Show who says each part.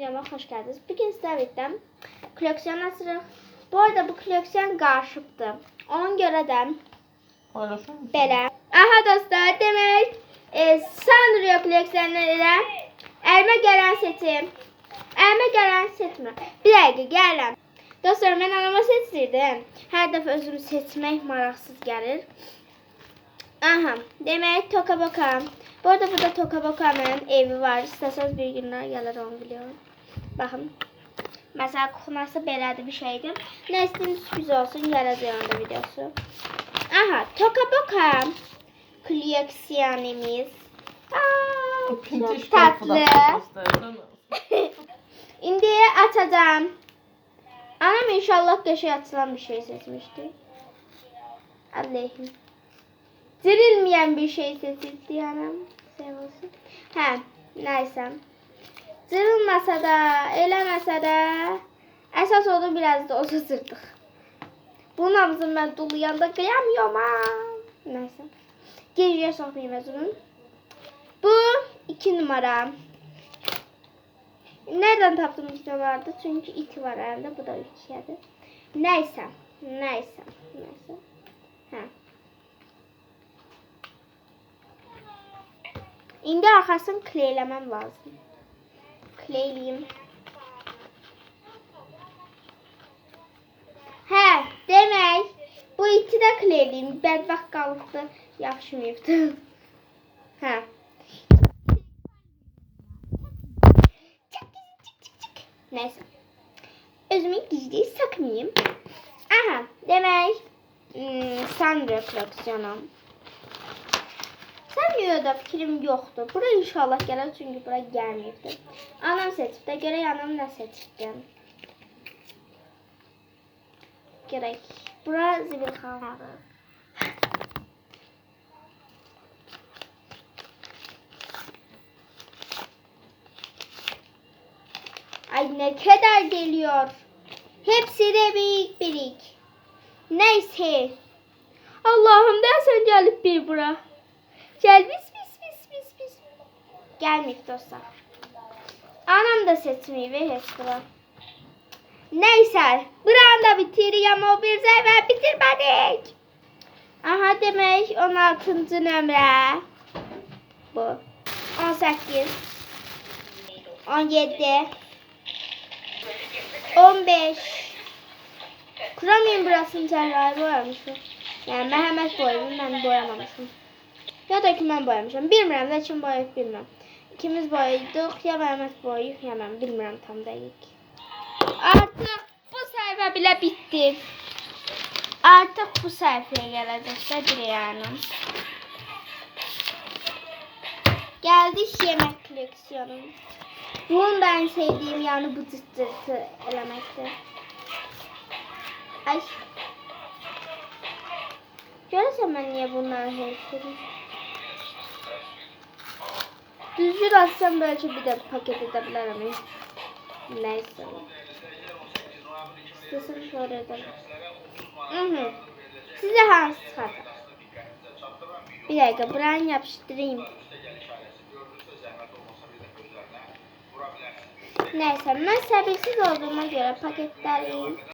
Speaker 1: videoma hoş geldiniz. Bugün sizlerle birlikte koleksiyon açırıq. Bu arada bu koleksiyon qarışıqdır. Ona görə də belə. Aha dostlar, demək Sanrio koleksiyonları əlmə gələn seçim. Əlmə gələn seçmə. Bir dəqiqə gələm. Dostlar, mən anama seçirdim. Hər dəfə özümü seçmək maraqsız gəlir. Aha, demək Tokaboka. Bu arada burada Tokabokanın evi var. İstəsəniz bir günlər gəlir, onu biliyorum. Baxın. Məsələn, kuxunası belədir bir şeydir. Nə istəyim sürpriz olsun, gələcək onda videosu. Aha, Tokaboka koleksiyonimiz. Çok tatlı. İndi açacağım. Anam inşallah qəşəng açılan bir şey seçmişdi. Allah'ım. Dirilmeyen bir şey seçildi anam. Sevilsin. Hə, nəysə. Cırılmasa da, eləməsə də əsas onu biraz da olsa cırdıq. Bunun hamısını mən doluyanda qıyamıyorum ha. Nəysə. Geriyə soxmayayım özümün. Bu 2 numara. Nereden tapdım 2 numarada? Çünkü 2 var herhalde. Bu da 2'ydi. Nəysə. Hə. İndi arxasını kleyləməm lazım. Kleyliyim. Hə, demək bu 2 də kleyliyim. Bədbəxt qalıbdı. Yaxşımayıbdı. Hə. Neyse. Özümü gizli sakmayayım. Aha, demək Sanrio koleksiyonum. Sanrio'da fikrim yoktu. Bura inşallah gələr, çünkü bura gəlməyibdir. Anam seçibdə, görək anam nə seçibdi. Görək. Bura zibilxanadır. Ay ne kadar geliyor. Hepsi de birik. Neyse. Allah'ım dersen gelip bir bura. Gel bis. Gelmeyip dostlar. Anam da seçmeyi ve hep bura. Neyse. Buranı da bitireyim, o bir sefer bitirmedik. Aha demek 16. nömrə. Bu. 18. 17. 15. Kuramıyorum burasını Cerrah'ı boyamışım. Yani Mehmet boyamış, ben boyamamışım. Ya da ki ben boyamışım. Bilmirəm də kim boyayıb bilmirəm. İkimiz boyaydıq, ya Mehmet boyayıb, ya mən bilmirəm tam dəqiq. Artıq bu sayfa bile bitti. Artıq bu sayfaya gələcəksə bir yani. Geldik yemek koleksiyonu. Bunun da en sevdiğim yani bu cırt elemektir. Ay. Görürsen ben niye bunları hepsini. Düzgün atsam belki bir de paket edebilirim. Neyse. İstesin şöyle edelim. Size hangisi çıkardı? Bir dakika buranı yapıştırayım. Neyse ben sabırsız olduğuma göre paketleri